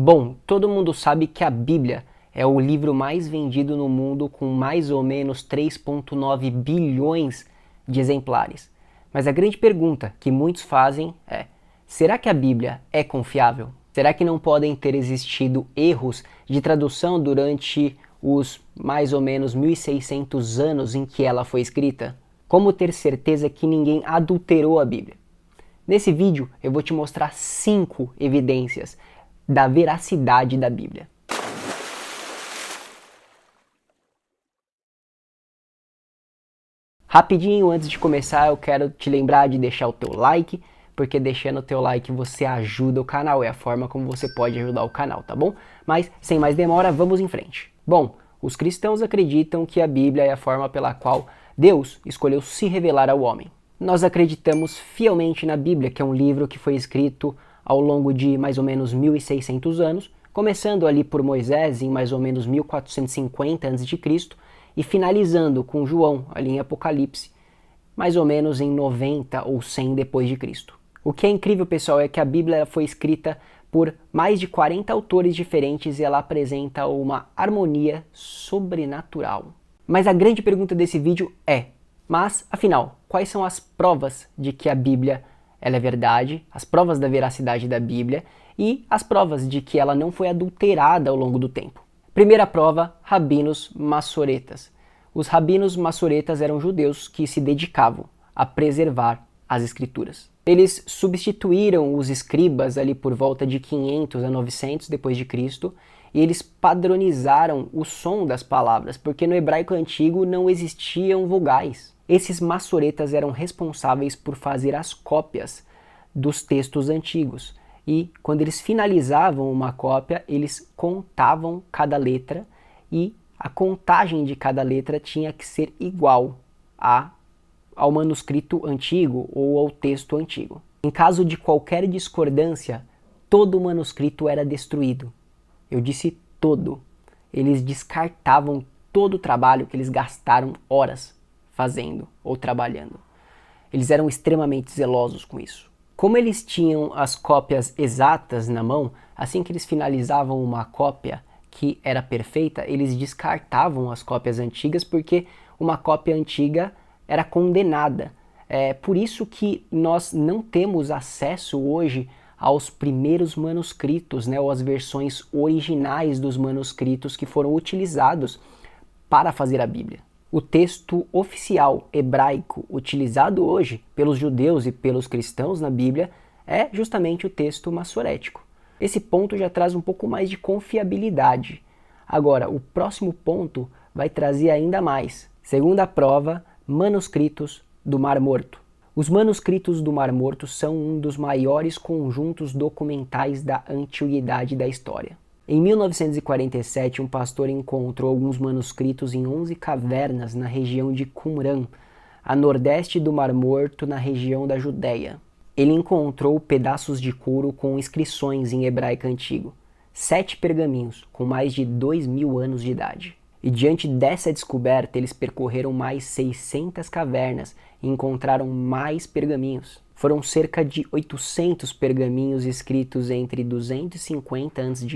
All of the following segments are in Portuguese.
Bom, todo mundo sabe que a Bíblia é o livro mais vendido no mundo com mais ou menos 3,9 bilhões de exemplares. Mas a grande pergunta que muitos fazem é: será que a Bíblia é confiável? Será que não podem ter existido erros de tradução durante os mais ou menos 1.600 anos em que ela foi escrita? Como ter certeza que ninguém adulterou a Bíblia? Nesse vídeo eu vou te mostrar 5 evidências da veracidade da Bíblia. Rapidinho, antes de começar, eu quero te lembrar de deixar o teu like, porque deixando o teu like você ajuda o canal, é a forma como você pode ajudar o canal, tá bom? Mas, sem mais demora, vamos em frente. Bom, os cristãos acreditam que a Bíblia é a forma pela qual Deus escolheu se revelar ao homem. Nós acreditamos fielmente na Bíblia, que é um livro que foi escrito ao longo de mais ou menos 1.600 anos, começando ali por Moisés em mais ou menos 1450 a.C. e finalizando com João ali em Apocalipse, mais ou menos em 90 ou 100 depois de Cristo. O que é incrível, pessoal, é que a Bíblia foi escrita por mais de 40 autores diferentes e ela apresenta uma harmonia sobrenatural. Mas a grande pergunta desse vídeo é: mas, afinal, quais são as provas de que a Bíblia ela é verdade, as provas da veracidade da Bíblia e as provas de que ela não foi adulterada ao longo do tempo? Primeira prova, rabinos massoretas. Os rabinos massoretas eram judeus que se dedicavam a preservar as escrituras. Eles substituíram os escribas ali por volta de 500 a 900 depois de Cristo, e eles padronizaram o som das palavras, porque no hebraico antigo não existiam vogais. Esses massoretas eram responsáveis por fazer as cópias dos textos antigos. E quando eles finalizavam uma cópia, eles contavam cada letra e a contagem de cada letra tinha que ser igual ao manuscrito antigo ou ao texto antigo. Em caso de qualquer discordância, todo o manuscrito era destruído. Eu disse todo. Eles descartavam todo o trabalho que eles gastaram horas fazendo ou trabalhando. Eles eram extremamente zelosos com isso. Como eles tinham as cópias exatas na mão, assim que eles finalizavam uma cópia que era perfeita, eles descartavam as cópias antigas porque uma cópia antiga era condenada. É por isso que nós não temos acesso hoje aos primeiros manuscritos, ou às versões originais dos manuscritos que foram utilizados para fazer a Bíblia. O texto oficial hebraico utilizado hoje pelos judeus e pelos cristãos na Bíblia é justamente o texto massorético. Esse ponto já traz um pouco mais de confiabilidade. Agora, o próximo ponto vai trazer ainda mais. Segunda prova, manuscritos do Mar Morto. Os manuscritos do Mar Morto são um dos maiores conjuntos documentais da antiguidade da história. Em 1947, um pastor encontrou alguns manuscritos em 11 cavernas na região de Qumran, a nordeste do Mar Morto, na região da Judéia. Ele encontrou pedaços de couro com inscrições em hebraico antigo, 7 pergaminhos com mais de 2.000 anos de idade. E diante dessa descoberta, eles percorreram mais 600 cavernas e encontraram mais pergaminhos. Foram cerca de 800 pergaminhos escritos entre 250 a.C.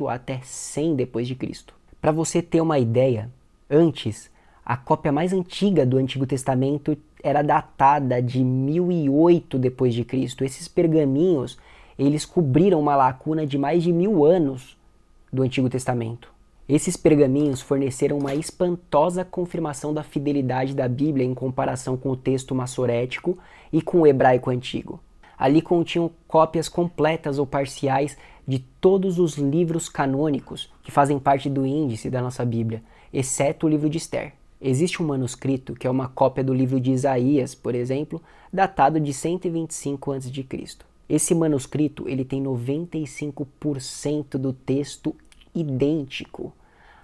até 100 d.C. Para você ter uma ideia, antes, a cópia mais antiga do Antigo Testamento era datada de 1008 d.C. Esses pergaminhos, eles cobriram uma lacuna de mais de 1000 anos do Antigo Testamento. Esses pergaminhos forneceram uma espantosa confirmação da fidelidade da Bíblia em comparação com o texto massorético e com o hebraico antigo. Ali continham cópias completas ou parciais de todos os livros canônicos que fazem parte do índice da nossa Bíblia, exceto o livro de Esther. Existe um manuscrito que é uma cópia do livro de Isaías, por exemplo, datado de 125 a.C. Esse manuscrito ele tem 95% do texto idêntico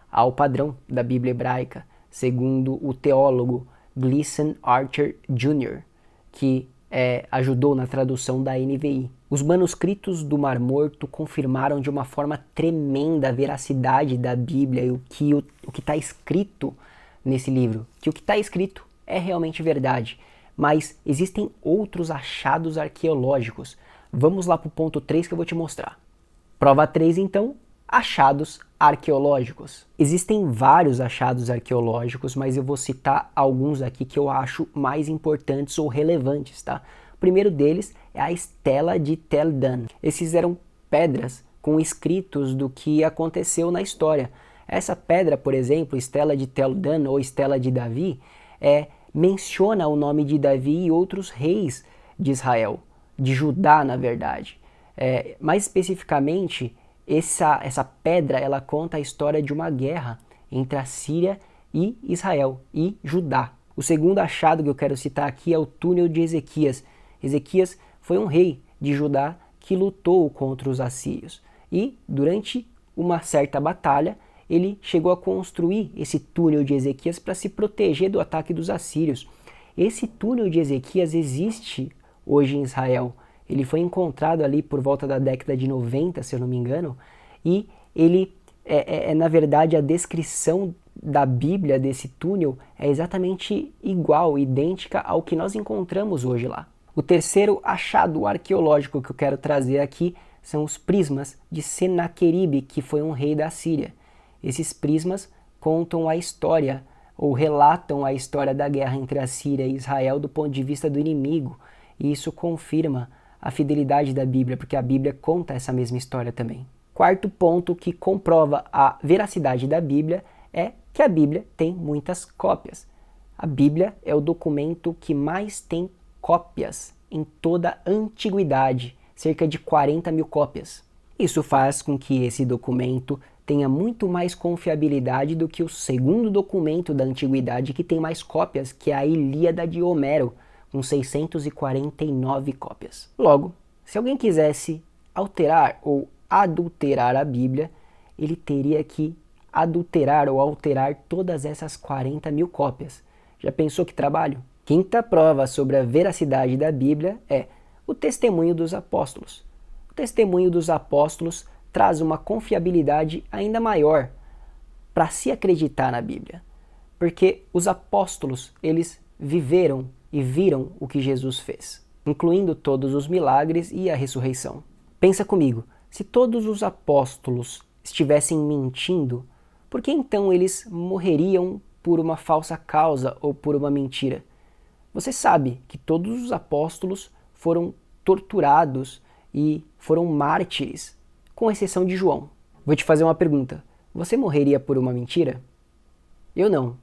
ao padrão da Bíblia hebraica, segundo o teólogo Gleason Archer Jr., que ajudou na tradução da NVI. Os manuscritos do Mar Morto confirmaram de uma forma tremenda a veracidade da Bíblia e o que está escrito nesse livro, que o que está escrito é realmente verdade, mas existem outros achados arqueológicos. Vamos lá para o ponto 3 que eu vou te mostrar. Prova 3, então, achados arqueológicos. Existem vários achados arqueológicos, mas eu vou citar alguns aqui que eu acho mais importantes ou relevantes, tá? O primeiro deles é a Estela de Tel Dan. Esses eram pedras com escritos do que aconteceu na história. Essa pedra, por exemplo, Estela de Tel Dan ou Estela de Davi, menciona o nome de Davi e outros reis de Israel, de Judá, na verdade. Mais especificamente, essa pedra ela conta a história de uma guerra entre a Síria e Israel e Judá. O segundo achado que eu quero citar aqui é o túnel de Ezequias. Ezequias foi um rei de Judá que lutou contra os assírios e durante uma certa batalha ele chegou a construir esse túnel de Ezequias para se proteger do ataque dos assírios. Esse túnel de Ezequias existe hoje em Israel. Ele foi encontrado ali por volta da década de 90, se eu não me engano, e ele na verdade, a descrição da Bíblia desse túnel é exatamente igual, idêntica ao que nós encontramos hoje lá. O terceiro achado arqueológico que eu quero trazer aqui são os prismas de Senaqueribe, que foi um rei da Síria. Esses prismas contam a história, ou relatam a história da guerra entre a Síria e Israel do ponto de vista do inimigo, e isso confirma a fidelidade da Bíblia, porque a Bíblia conta essa mesma história também. Quarto ponto que comprova a veracidade da Bíblia é que a Bíblia tem muitas cópias. A Bíblia é o documento que mais tem cópias em toda a antiguidade, cerca de 40 mil cópias. Isso faz com que esse documento tenha muito mais confiabilidade do que o segundo documento da antiguidade que tem mais cópias, que é a Ilíada de Homero, com 649 cópias. Logo, se alguém quisesse alterar ou adulterar a Bíblia, ele teria que adulterar ou alterar todas essas 40 mil cópias. Já pensou que trabalho? Quinta prova sobre a veracidade da Bíblia é o testemunho dos apóstolos. O testemunho dos apóstolos traz uma confiabilidade ainda maior para se acreditar na Bíblia, porque os apóstolos, eles viveram e viram o que Jesus fez, incluindo todos os milagres e a ressurreição. Pensa comigo, se todos os apóstolos estivessem mentindo, por que então eles morreriam por uma falsa causa ou por uma mentira? Você sabe que todos os apóstolos foram torturados e foram mártires, com exceção de João. Vou te fazer uma pergunta. Você morreria por uma mentira? Eu não.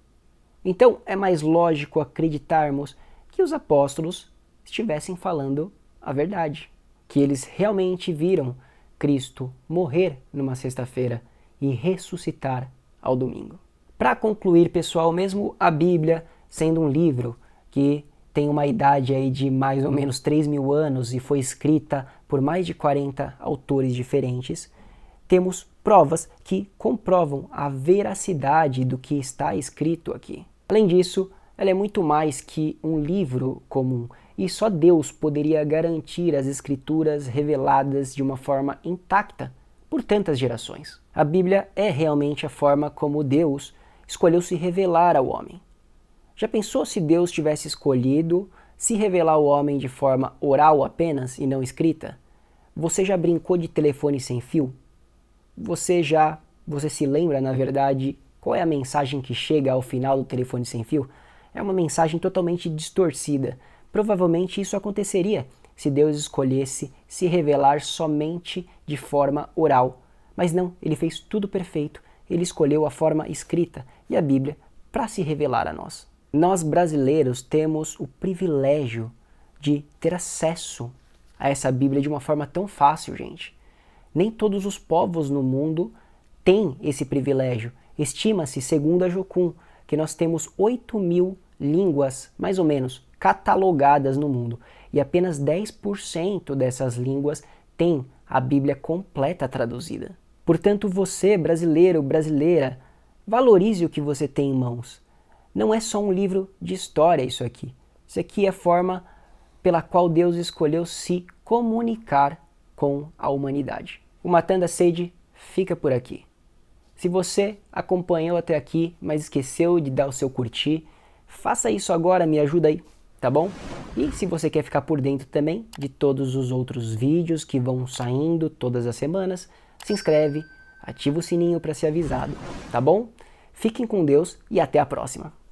Então é mais lógico acreditarmos que os apóstolos estivessem falando a verdade, que eles realmente viram Cristo morrer numa sexta-feira e ressuscitar ao domingo. Para concluir, pessoal, mesmo a Bíblia sendo um livro que tem uma idade aí de mais ou menos 3.000 anos e foi escrita por mais de 40 autores diferentes, temos provas que comprovam a veracidade do que está escrito aqui. Além disso, ela é muito mais que um livro comum, e só Deus poderia garantir as escrituras reveladas de uma forma intacta por tantas gerações. A Bíblia é realmente a forma como Deus escolheu se revelar ao homem. Já pensou se Deus tivesse escolhido se revelar ao homem de forma oral apenas e não escrita? Você já brincou de telefone sem fio? Você se lembra, na verdade, qual é a mensagem que chega ao final do telefone sem fio? É uma mensagem totalmente distorcida. Provavelmente isso aconteceria se Deus escolhesse se revelar somente de forma oral. Mas não, ele fez tudo perfeito. Ele escolheu a forma escrita e a Bíblia para se revelar a nós. Nós brasileiros temos o privilégio de ter acesso a essa Bíblia de uma forma tão fácil, gente. Nem todos os povos no mundo têm esse privilégio. Estima-se, segundo a Jocum, que nós temos 8.000 línguas, mais ou menos, catalogadas no mundo. E apenas 10% dessas línguas têm a Bíblia completa traduzida. Portanto, você, brasileiro, brasileira, valorize o que você tem em mãos. Não é só um livro de história isso aqui. Isso aqui é a forma pela qual Deus escolheu se comunicar com a humanidade. O Matando a Sede fica por aqui. Se você acompanhou até aqui, mas esqueceu de dar o seu curtir, faça isso agora, me ajuda aí, tá bom? E se você quer ficar por dentro também de todos os outros vídeos que vão saindo todas as semanas, se inscreve, ativa o sininho para ser avisado, tá bom? Fiquem com Deus e até a próxima.